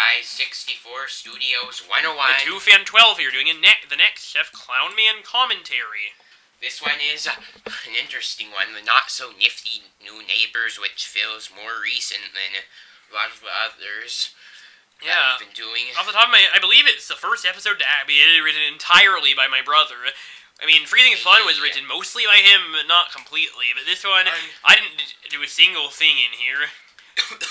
by 64 Studios 101. The 2Fan12 here doing the next Chef Clownman commentary. This one is an interesting one, the not so nifty new neighbors, which feels more recent than a lot of the others that we've been doing. Off the top of my I believe it's the first episode to be written entirely by my brother. I mean, Freezing Fun was written mostly by him, but not completely. But this one, I didn't do a single thing in here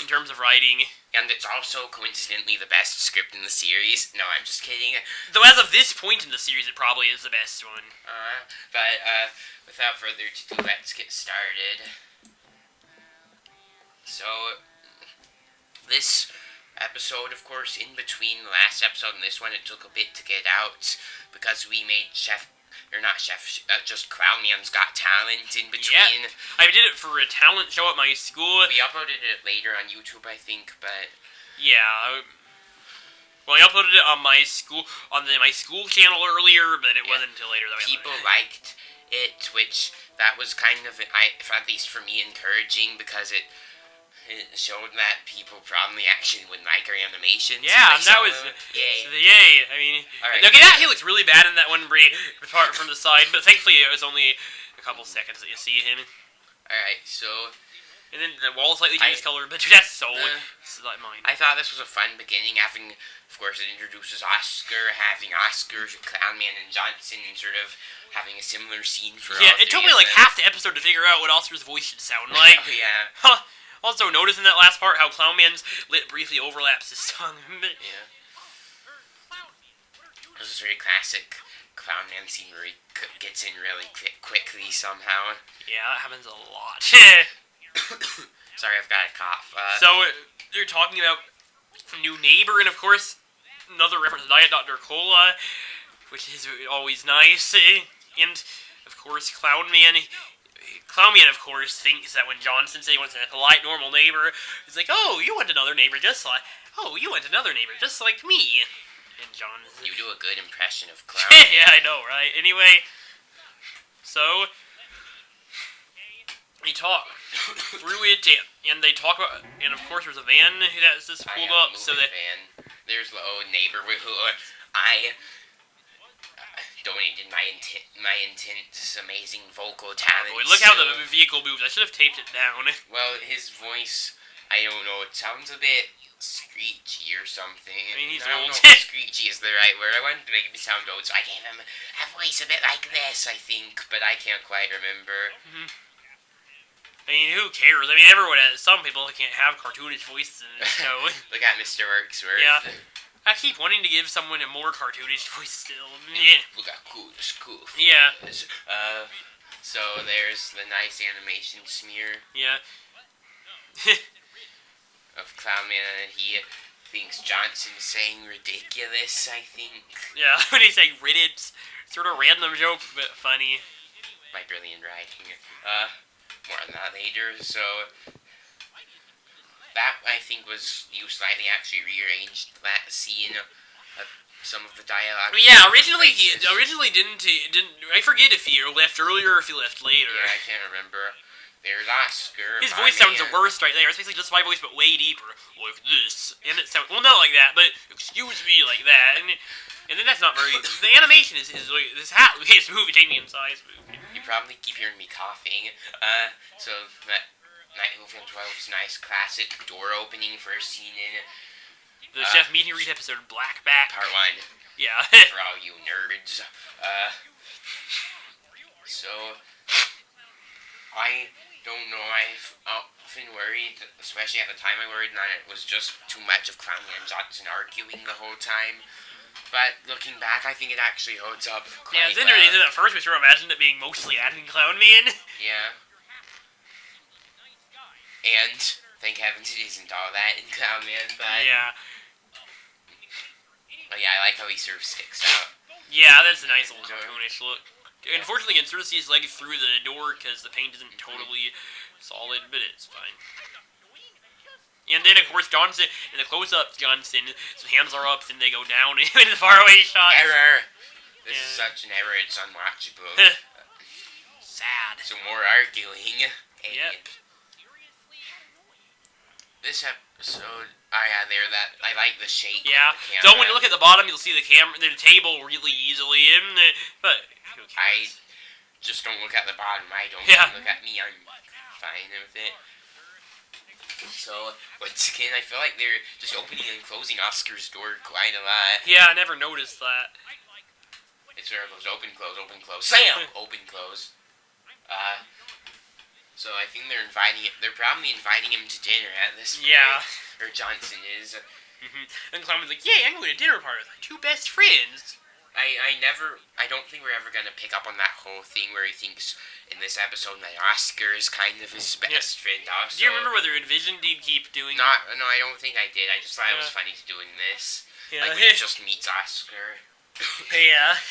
in terms of writing. And it's also coincidentally the best script in the series. No, I'm just kidding. Though as of this point in the series, it probably is the best one. But without further ado, let's get started. So, this episode, of course, in between the last episode and this one, it took a bit to get out because we made just Clownman's Got Talent in between. Yeah, I did it for a talent show at my school. We uploaded it later on YouTube, I think, but yeah. Well, I uploaded it on my school channel earlier, but it wasn't until later that people liked it, which that was kind of, at least for me, encouraging because it showed that people probably actually would like our animations. Yeah, and that was yay. Yay. I mean, right. Okay, he looks really bad in that one apart from the side, but thankfully it was only a couple seconds that you see him. Alright, so and then the wall slightly changed color, but that's so like mine. I thought this was a fun beginning, having, of course, it introduces Oscar, having Oscar, Clownman, and Johnson, and sort of having a similar scene for all it took me like half the episode to figure out what Oscar's voice should sound like. Oh, yeah. Huh. Also, notice in that last part how Clownman's lip briefly overlaps his tongue. Yeah. This is very classic Clownman scene where he gets in really quickly somehow. Yeah, that happens a lot. Sorry, I've got a cough. So, they're talking about a new neighbor, and of course, another reference to Diet Dr. Cola, which is always nice. And, of course, Clownman, of course, thinks that when Johnson says he wants a polite, normal neighbor, he's like, oh, you want another neighbor just like me. And John is... You do a good impression of Clownman. Yeah, I know, right? Anyway, so they talk through it, and they talk about, and of course there's a van that's just pulled up, so that... There's the neighbor who I donated my intense, amazing vocal talent. Boy, look how the vehicle moves. I should have taped it down. Well, his voice, I don't know, it sounds a bit screechy or something. I mean, he's I don't old. know if screechy is the right word. I wanted to make him sound old, so I gave him a voice a bit like this, I think, but I can't quite remember. I mean, who cares? I mean, some people can't have cartoonish voices in the show. Look at Mr. Worksworth. Yeah. I keep wanting to give someone a more cartoonish voice still. Yeah. Look at cool. Yeah. So there's the nice animation smear. Yeah. Of Clownman, and he thinks Johnson's saying ridiculous, I think. Yeah, when he say riddance, sort of random joke, but funny. My brilliant writing. More on that later, so... That, I think, was you slightly actually rearranged that scene of some of the dialogue. Yeah, originally didn't. I forget if he left earlier or if he left later. Yeah, I can't remember. There's Oscar. His voice sounds the worst right there. It's basically just my voice, but way deeper, like this. And it sounds not like that, but excuse me, like that. And then that's not very. The animation is like this movie taking in size. You probably keep hearing me coughing. So that. Nightmare 12's nice classic door opening first scene in the Chef Meet and Greet episode Black Back Part 1. Yeah. For all you nerds. So I don't know, I've often worried, especially at the time I worried that it was just too much of Clownman and Johnson arguing the whole time. But looking back, I think it actually holds up quite it's interesting. At first we sort of imagined it being mostly adding Clownman. Yeah. And, thank heavens it isn't all that in Clownman, but... Yeah. But yeah, I like how he sort of sticks out. Yeah, that's a nice little cartoonish look. Unfortunately, you can sort of see his leg through the door because the paint isn't totally solid, but it's fine. And then, of course, Johnson, in the close-up, Johnson, his hands are up, and they go down in the faraway shot. Error! This is such an error, it's unwatchable. Sad. So more arguing. Yep. This episode, yeah, there. That I like the shake. Yeah. Of the camera. So when you look at the bottom, you'll see the table really easily. But who I cares? just don't look at the bottom. I don't Yeah. look at me. I'm fine with it. So once again, I feel like they're just opening and closing Oscar's door quite a lot. Yeah, I never noticed that. It's where it goes open, close, Sam, open, close. So I think they're probably inviting him to dinner at this point. Yeah. Or Johnson is. And Clown's like, "Yay, I'm going to dinner party with my two best friends." I don't think we're ever gonna pick up on that whole thing where he thinks in this episode that Oscar is kind of his best friend. Also, Do you remember whether Envision did keep doing? No, I don't think I did. I just thought it was funny to doing this. Yeah. Like when he just meets Oscar. Yeah.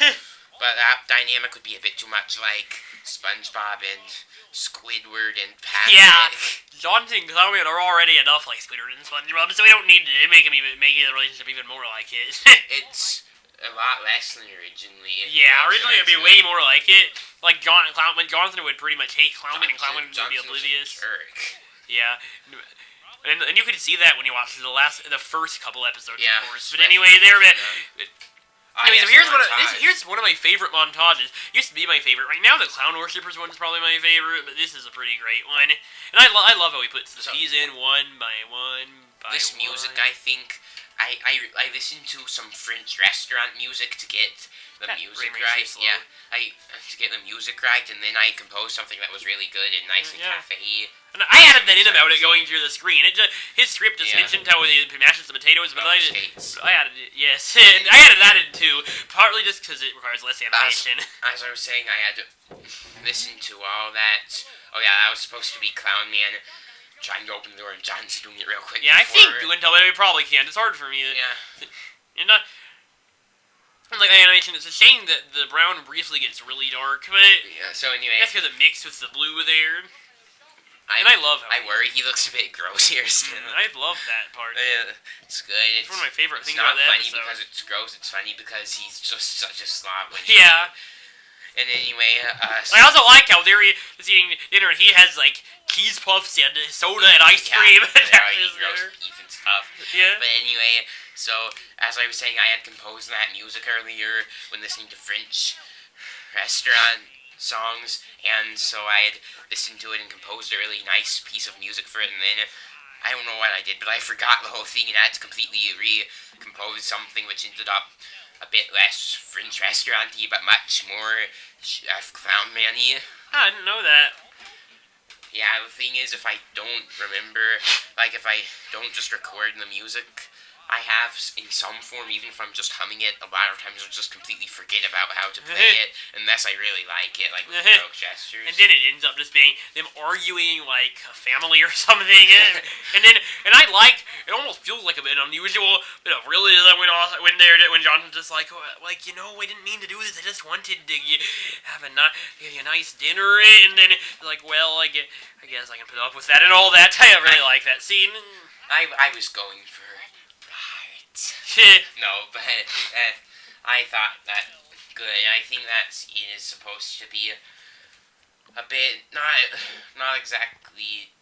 But that dynamic would be a bit too much like SpongeBob and Squidward and Patrick. Yeah. Johnson and Clownman are already enough like Squidward and SpongeBob, so we don't need to make the relationship even more like it. It's a lot less than originally. Yeah, originally it'd be way more like it. Like Jonathan would pretty much hate Clownman, and Clownman would be oblivious. Yeah. And you could see that when you watch the first couple episodes, Yeah, of course. But anyway, Anyways, yes, here's one of my favorite montages. Used to be my favorite. Right now, the Clown Worshippers one's probably my favorite, but this is a pretty great one. And I love how he puts the keys in one by one by this one. music, I think, I listen to some French restaurant music to get the music right. Yeah, to get the music right, and then I composed something that was really good and nice and cafe. And I added that in about it going through the screen. His script just mentioned how he mashes the potatoes, but I added it. Yes, and I added that in too, partly just because it requires less animation. As I was saying, I had to listen to all that. Oh yeah, that was supposed to be Clown Man trying to open the door and John's doing it real quick. Yeah, I think you can tell, but we probably can't. It's hard for me. Yeah. And like the animation, it's a shame that the brown briefly gets really dark, but yeah. So anyway, that's because it mixed with the blue there. And I love how I worry he looks a bit gross here still. I love that part. It's good. It's one of my favorite things about that episode. It's not funny because it's gross. It's funny because he's just such a slob. And anyway, I also like how they're eating dinner and he has like cheese puffs and soda and ice cream. Gross beef and stuff. Yeah. But anyway, so as I was saying, I had composed that music earlier when listening to French restaurant songs, and so I had listened to it and composed a really nice piece of music for it, and then I don't know what I did, but I forgot the whole thing and I had to completely recompose something which ended up a bit less French restaurant-y, but much more Clown Man-y. I didn't know that. Yeah, the thing is, if I don't remember, like if I don't just record the music I have in some form, even if I'm just humming it, a lot of times I'll just completely forget about how to play it, unless I really like it, like with stroke gestures. And then it ends up just being them arguing like a family or something, and I like, it almost feels like a bit unusual, bit of realism when Jonathan's just like, we didn't mean to do this, I just wanted to have a nice dinner, and then like, well, I guess I can put up with that and all that. I really like that scene. I was going for no, but I thought that good. I think that scene is supposed to be a bit not exactly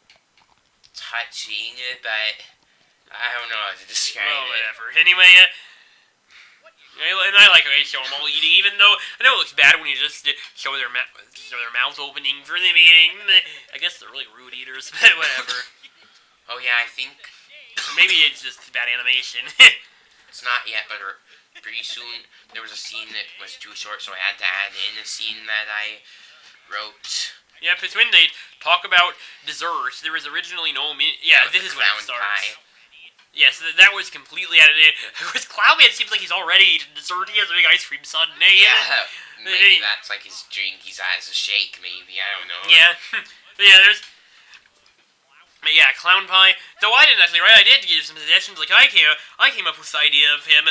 touching, but I don't know how to describe it. Whatever. Anyway, and I like how they show them all eating, even though I know it looks bad when you just show their mouth opening for them eating. I guess they're really rude eaters, but whatever. Oh yeah, I think maybe it's just bad animation. It's not yet, but pretty soon there was a scene that was too short, so I had to add in a scene that I wrote. Yeah, because when they talk about desserts, there was originally no this is when it starts. Pie. Yes, that was completely added in. With Clownman, it seems like he's already eaten dessert. He has a big ice cream sundae. Yeah, maybe that's like his drink. He has a shake, maybe. I don't know. Yeah, there's. But yeah, clown pie. Though I didn't actually write, I did give some suggestions. Like I came up with the idea of him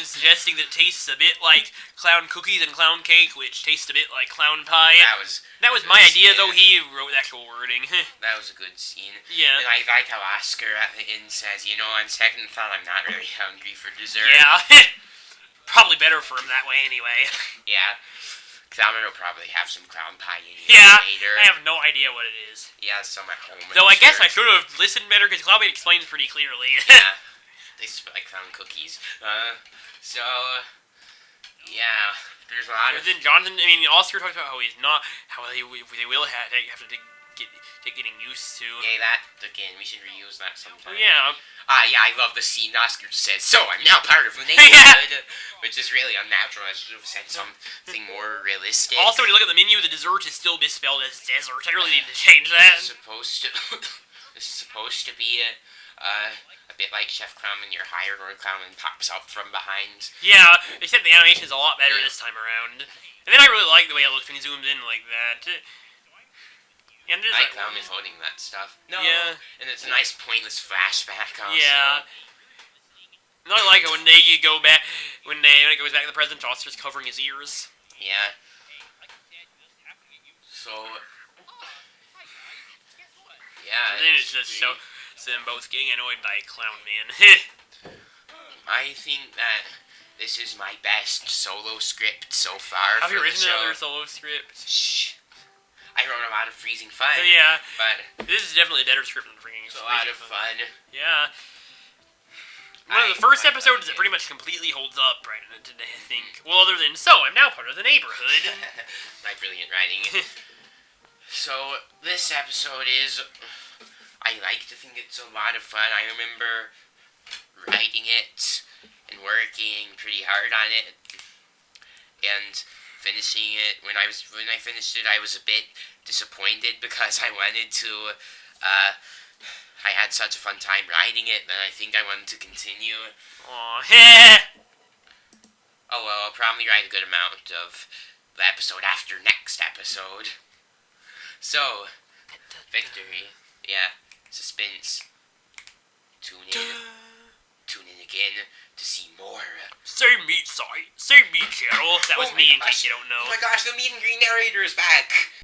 suggesting that it tastes a bit like clown cookies and clown cake, which tastes a bit like clown pie. That was my idea, though he wrote the actual wording. That was a good scene. Yeah. And I like how Oscar at the end says, on second thought, I'm not really hungry for dessert. Yeah. Probably better for him that way, anyway. Yeah. Clownman will probably have some clown pie in here Yeah, later. I have no idea what it is. He has some at home. Though I guess sure. I should have listened better because Clownman explains pretty clearly. Yeah, they smell like clown cookies. So yeah, there's a lot of. But then Jonathan, I mean, Oscar talks about how he's not, how they will have to get getting used to. Yeah, that again. We should reuse that sometime. Oh, yeah. Yeah, I love the scene. Oscar says, "So I'm now part of the neighborhood," Yeah. which is really unnatural. I should have said something more realistic. Also, when you look at the menu, the dessert is still misspelled as desert. I really need to change that. This is supposed to. This is supposed to be a bit like Chef Clown when you're hired, where Clown pops up from behind. Yeah, except the animation is a lot better this time around. And then I really like the way it looks when he zooms in like that. And there's I like, Clown is holding that stuff. No. Yeah. And it's a nice pointless flashback also. Yeah. And I like it when they go back, when it goes back to the present, Oscar's covering his ears. Yeah. So. Yeah. And then it's just so them both getting annoyed by Clown Man. I think that this is my best solo script so far. Have for you the written show. another solo script? Shh. I wrote a lot of Freezing Fun. So, yeah, But this is definitely a better script than Freaking. it's a lot of fun. Yeah. One of the first episodes that pretty much completely holds up right today, I think. Well, other than, so, I'm now part of the neighborhood. My brilliant writing. So, this episode is... I like to think it's a lot of fun. I remember writing it and working pretty hard on it. And finishing it. When I finished it, I was a bit disappointed because I wanted to... I had such a fun time writing it that I think I wanted to continue. Aww. Oh well, I'll probably write a good amount of the episode after next episode. So, victory. Yeah, suspense. Tune in again to see more. Same meat site, same meat channel. That was Oh my me in gosh. case you don't know. Oh my gosh, the meet and greet narrator is back!